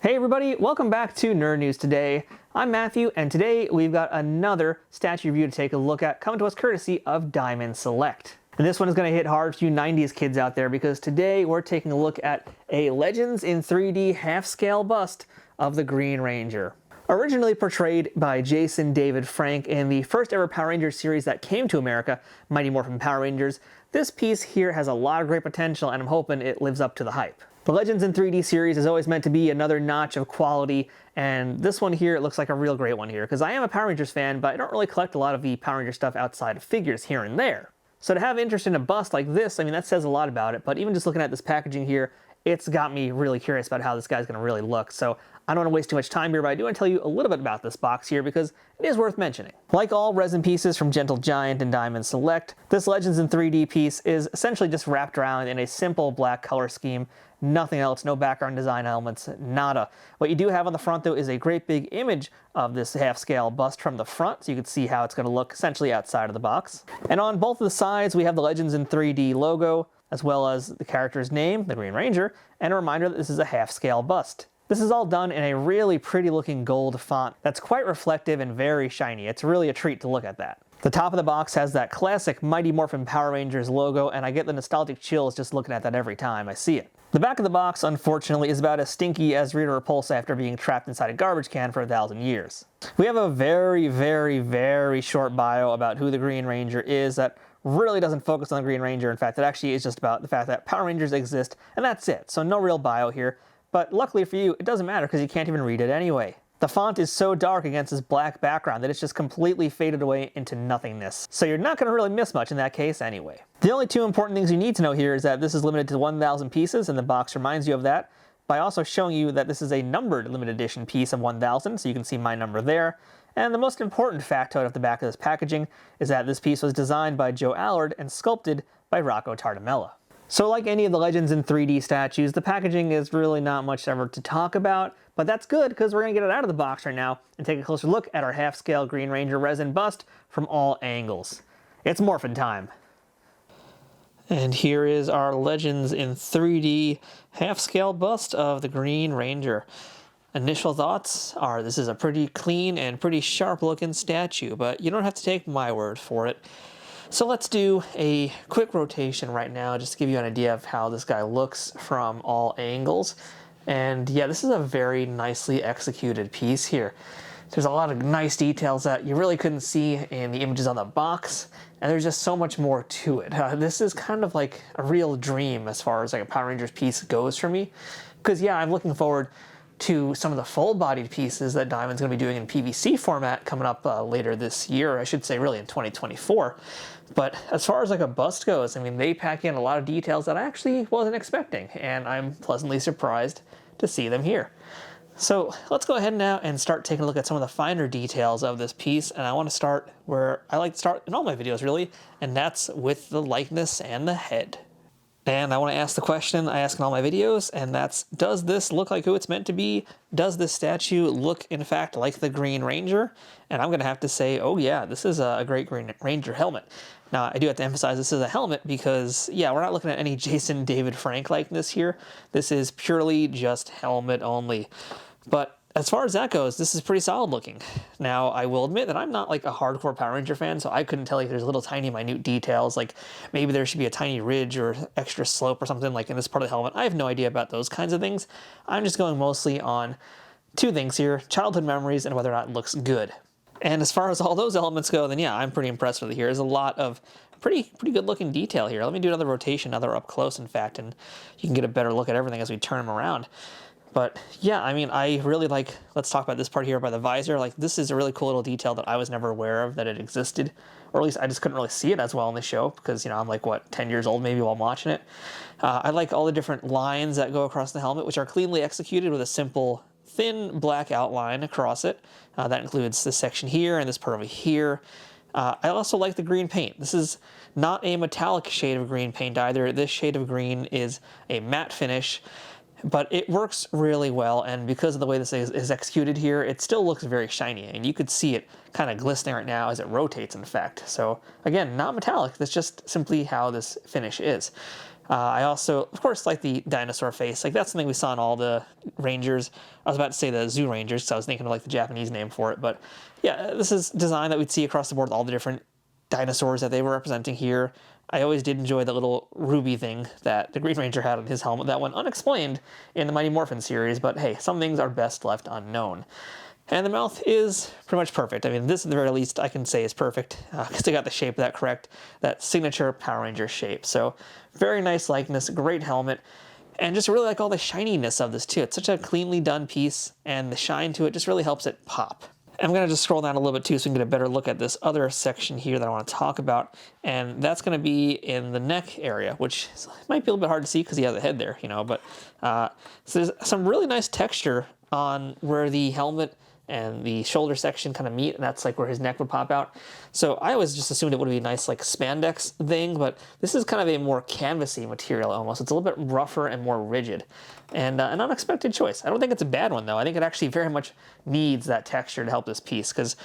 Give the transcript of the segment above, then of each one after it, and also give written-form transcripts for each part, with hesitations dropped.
Hey everybody, welcome back to Nerd News Today. I'm Matthew, and today we've got another statue review to take a look at, coming to us courtesy of Diamond Select. And this one is going to hit hard for you 90s kids out there, because today we're taking a look at a Legends in 3D half-scale bust of the Green Ranger. Originally portrayed by Jason David Frank in the first ever Power Rangers series that came to America, Mighty Morphin Power Rangers, this piece here has a lot of great potential, and I'm hoping it lives up to the hype. The Legends in 3D series is always meant to be another notch of quality, and this one here, it looks like a real great one here, because I am a Power Rangers fan, but I don't really collect a lot of the Power Rangers stuff outside of figures here and there. So to have interest in a bust like this, I mean, that says a lot about it, but even just looking at this packaging here, it's got me really curious about how this guy's going to really look. So I don't want to waste too much time here, but I do want to tell you a little bit about this box here because it is worth mentioning. Like all resin pieces from Gentle Giant and Diamond Select, this Legends in 3D piece is essentially just wrapped around in a simple black color scheme. Nothing else, no background design elements, nada. What you do have on the front though is a great big image of this half-scale bust from the front, so you can see how it's going to look essentially outside of the box. And on both of the sides we have the Legends in 3D logo, as well as the character's name, the Green Ranger, and a reminder that this is a half-scale bust. This is all done in a really pretty looking gold font that's quite reflective and very shiny. It's really a treat to look at that. The top of the box has that classic Mighty Morphin Power Rangers logo, and I get the nostalgic chills just looking at that every time I see it. The back of the box, unfortunately, is about as stinky as Rita Repulsa after being trapped inside a garbage can for 1,000 years. We have a very short bio about who the Green Ranger is that really doesn't focus on the Green Ranger. In fact, it actually is just about the fact that Power Rangers exist, and that's it. So no real bio here. But luckily for you, it doesn't matter because you can't even read it anyway. The font is so dark against this black background that it's just completely faded away into nothingness. So you're not going to really miss much in that case anyway. The only two important things you need to know here is that this is limited to 1,000 pieces, and the box reminds you of that by also showing you that this is a numbered limited edition piece of 1,000, so you can see my number there. And the most important factoid at the back of this packaging is that this piece was designed by Joe Allard and sculpted by Rocco Tardamella. So like any of the Legends in 3D statues, the packaging is really not much ever to talk about, but that's good because we're going to get it out of the box right now and take a closer look at our half-scale Green Ranger resin bust from all angles. It's morphin' time. And here is our Legends in 3D half-scale bust of the Green Ranger. Initial thoughts are this is a pretty clean and pretty sharp looking statue, but you don't have to take my word for it. So let's do a quick rotation right now just to give you an idea of how this guy looks from all angles. And yeah, this is a very nicely executed piece here. There's a lot of nice details that you really couldn't see in the images on the box, and there's just so much more to it. This is kind of like a real dream as far as like a Power Rangers piece goes for me. Because yeah, I'm looking forward to some of the full-bodied pieces that Diamond's going to be doing in PVC format coming up later this year, I should say really in 2024. But as far as like a bust goes, I mean, they pack in a lot of details that I actually wasn't expecting, and I'm pleasantly surprised to see them here. So let's go ahead now and start taking a look at some of the finer details of this piece, and I want to start where I like to start in all my videos really, and that's with the likeness and the head. And I want to ask the question I ask in all my videos, and that's, does this look like who it's meant to be? Does this statue look, in fact, like the Green Ranger? And I'm going to have to say, oh yeah, this is a great Green Ranger helmet. Now, I do have to emphasize this is a helmet because, yeah, we're not looking at any Jason David Frank likeness here. This is purely just helmet only. But as far as that goes, this is pretty solid looking. Now, I will admit that I'm not like a hardcore Power Ranger fan, so I couldn't tell you if there's little tiny minute details, like maybe there should be a tiny ridge or extra slope or something like in this part of the helmet. I have no idea about those kinds of things. I'm just going mostly on two things here, childhood memories and whether or not it looks good. And as far as all those elements go, then yeah, I'm pretty impressed with it here. There's a lot of pretty good looking detail here. Let me do another rotation, another up close in fact, and you can get a better look at everything as we turn them around. But yeah, I mean, I really like, let's talk about this part here by the visor. Like, this is a really cool little detail that I was never aware of that it existed, or at least I just couldn't really see it as well in the show because, you know, I'm like, what, 10 years old maybe while I'm watching it. I like all the different lines that go across the helmet, which are cleanly executed with a simple thin black outline across it. That includes this section here and this part over here. I also like the green paint. This is not a metallic shade of green paint either. This shade of green is a matte finish. But it works really well, and because of the way this is executed here, it still looks very shiny, and you could see it kind of glistening right now as it rotates, in fact. So again, not metallic, that's just simply how this finish is. I also, of course, like the dinosaur face. Like that's something we saw in all the Rangers. I was about to say the Zoo Rangers, so I was thinking of like the Japanese name for it. But yeah, this is design that we'd see across the board, all the different dinosaurs that they were representing here. I always did enjoy the little ruby thing that the Green Ranger had on his helmet that went unexplained in the Mighty Morphin series, but hey, some things are best left unknown. And the mouth is pretty much perfect. I mean, this at the very least I can say is perfect because they got the shape of that correct, that signature Power Ranger shape. So very nice likeness, great helmet, and just really like all the shininess of this too. It's such a cleanly done piece, and the shine to it just really helps it pop. I'm going to just scroll down a little bit too so we can get a better look at this other section here that I want to talk about, and that's going to be in the neck area, which might be a little bit hard to see because he has a head there, you know, but so there's some really nice texture on where the helmet and the shoulder section kind of meet, and that's like where his neck would pop out. So I always just assumed it would be a nice like spandex thing, but this is kind of a more canvasy material almost. It's a little bit rougher and more rigid, and an unexpected choice. I don't think it's a bad one though. I think it actually very much needs that texture to help this piece, because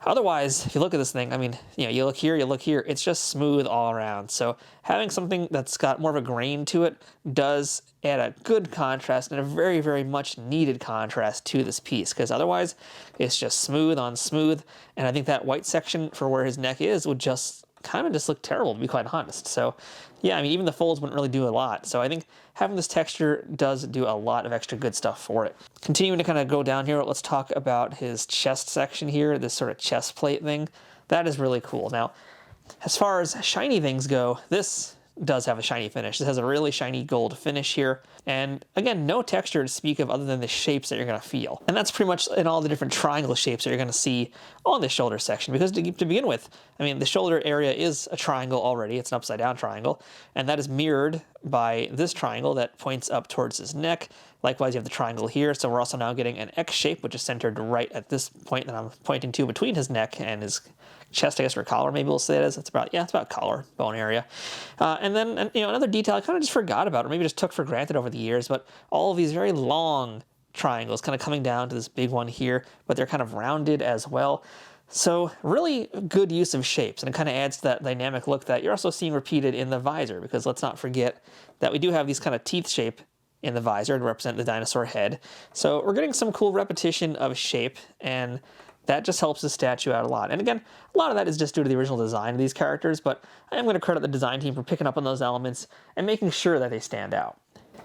otherwise, if you look at this thing, I mean, you know, you look here, it's just smooth all around. So having something that's got more of a grain to it does add a good contrast and a very, very much needed contrast to this piece, because otherwise it's just smooth on smooth. And I think that white section for where his neck is would just kind of just look terrible, to be quite honest. So yeah, I mean, even the folds wouldn't really do a lot. So I think having this texture does do a lot of extra good stuff for it. Continuing to kind of go down here, let's talk about his chest section here, this sort of chest plate thing. That is really cool. Now, as far as shiny things go, this does have a shiny finish. This has a really shiny gold finish here. And again, no texture to speak of other than the shapes that you're going to feel. And that's pretty much in all the different triangle shapes that you're going to see on the shoulder section. Because to begin with, I mean, the shoulder area is a triangle already. It's an upside down triangle. And that is mirrored by this triangle that points up towards his neck. Likewise, you have the triangle here. So we're also now getting an X shape, which is centered right at this point that I'm pointing to between his neck and his chest, I guess, or collar, maybe we'll say it is. It's about collar bone area. And then, you know, another detail I kind of just forgot about, or maybe just took for granted over the years, but all of these very long triangles kind of coming down to this big one here, but they're kind of rounded as well. So really good use of shapes, and it kind of adds to that dynamic look that you're also seeing repeated in the visor, because let's not forget that we do have these kind of teeth shape in the visor to represent the dinosaur head. So we're getting some cool repetition of shape, and that just helps the statue out a lot. And again, a lot of that is just due to the original design of these characters, but I am going to credit the design team for picking up on those elements and making sure that they stand out.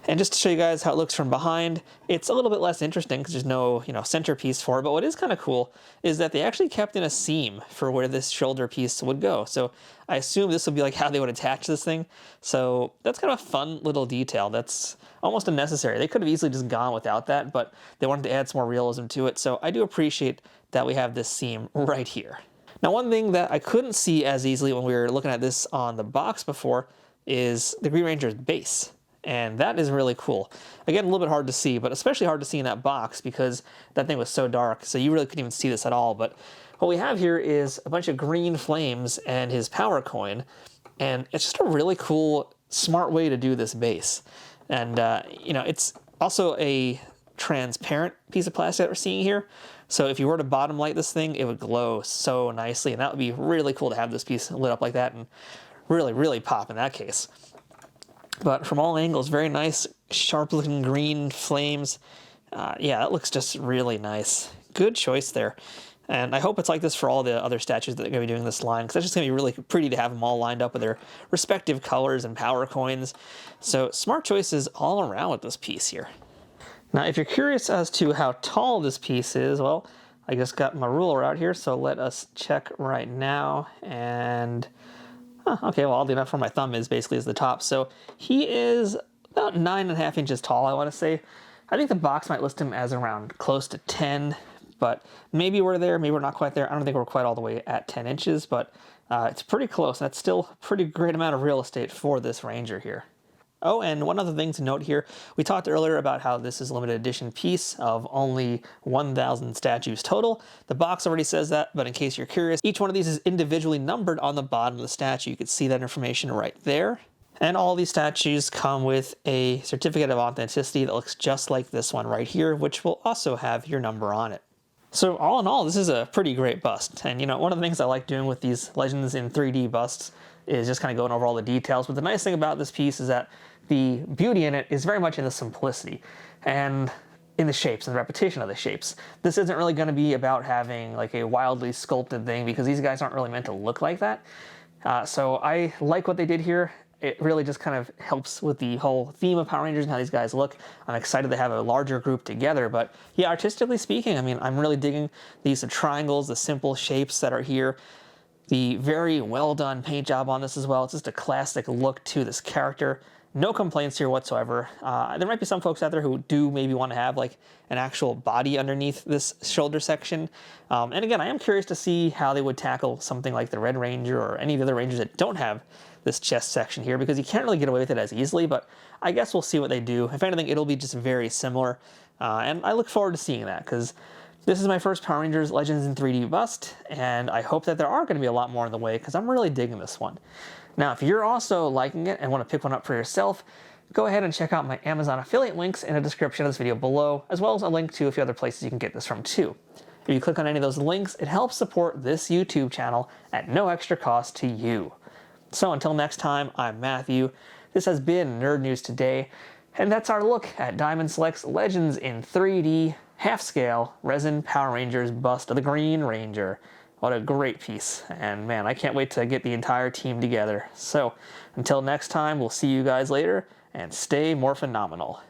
And just to show you guys how it looks from behind, it's a little bit less interesting because there's no, you know, centerpiece for it, but what is kind of cool is that they actually kept in a seam for where this shoulder piece would go. So I assume this would be like how they would attach this thing. So that's kind of a fun little detail that's almost unnecessary. They could have easily just gone without that, but they wanted to add some more realism to it. So I do appreciate that we have this seam right here. Now, one thing that I couldn't see as easily when we were looking at this on the box before is the Green Ranger's base. And that is really cool. Again, a little bit hard to see, but especially hard to see in that box because that thing was so dark, so you really couldn't even see this at all. But what we have here is a bunch of green flames and his power coin, and it's just a really cool, smart way to do this base. And, you know, it's also a transparent piece of plastic that we're seeing here. So if you were to bottom light this thing, it would glow so nicely, and that would be really cool to have this piece lit up like that and really, really pop in that case. But from all angles, very nice, sharp-looking green flames. Yeah, that looks just really nice. Good choice there. And I hope it's like this for all the other statues that they're going to be doing this line, because that's just going to be really pretty to have them all lined up with their respective colors and power coins. So smart choices all around with this piece here. Now, if you're curious as to how tall this piece is, well, I just got my ruler out here, so let us check right now. And okay, well, oddly enough, where my thumb is basically is the top. So he is about 9.5 inches tall, I want to say. I think the box might list him as around close to 10, but maybe we're there, maybe we're not quite there. I don't think we're quite all the way at 10 inches, but it's pretty close. That's still a pretty great amount of real estate for this Ranger here. Oh, and one other thing to note here, we talked earlier about how this is a limited edition piece of only 1,000 statues total. The box already says that, but in case you're curious, each one of these is individually numbered on the bottom of the statue. You can see that information right there. And all these statues come with a certificate of authenticity that looks just like this one right here, which will also have your number on it. So all in all, this is a pretty great bust. And one of the things I like doing with these Legends in 3D busts is just kind of going over all the details. But the nice thing about this piece is that the beauty in it is very much in the simplicity and in the shapes and the repetition of the shapes. This isn't really going to be about having like a wildly sculpted thing because these guys aren't really meant to look like that. So I like what they did here. It really just kind of helps with the whole theme of Power Rangers and how these guys look. I'm excited to have a larger group together, but yeah, artistically speaking, I mean, I'm really digging these triangles, the simple shapes that are here. The very well done paint job on this as well. It's just a classic look to this character. No complaints here whatsoever. There might be some folks out there who do maybe want to have like an actual body underneath this shoulder section. And again, I am curious to see how they would tackle something like the Red Ranger or any of the other Rangers that don't have this chest section here, because you can't really get away with it as easily, but I guess we'll see what they do. If anything, it'll be just very similar. And I look forward to seeing that, because this is my first Power Rangers Legends in 3D bust, and I hope that there are going to be a lot more in the way, because I'm really digging this one. Now, if you're also liking it and want to pick one up for yourself, go ahead and check out my Amazon affiliate links in the description of this video below, as well as a link to a few other places you can get this from too. If you click on any of those links, it helps support this YouTube channel at no extra cost to you. So until next time, I'm Matthew. This has been Nerd News Today, and that's our look at Diamond Select's Legends in 3D half-scale resin Power Rangers bust of the Green Ranger. What a great piece, and man, I can't wait to get the entire team together. So until next time, we'll see you guys later, and stay more phenomenal.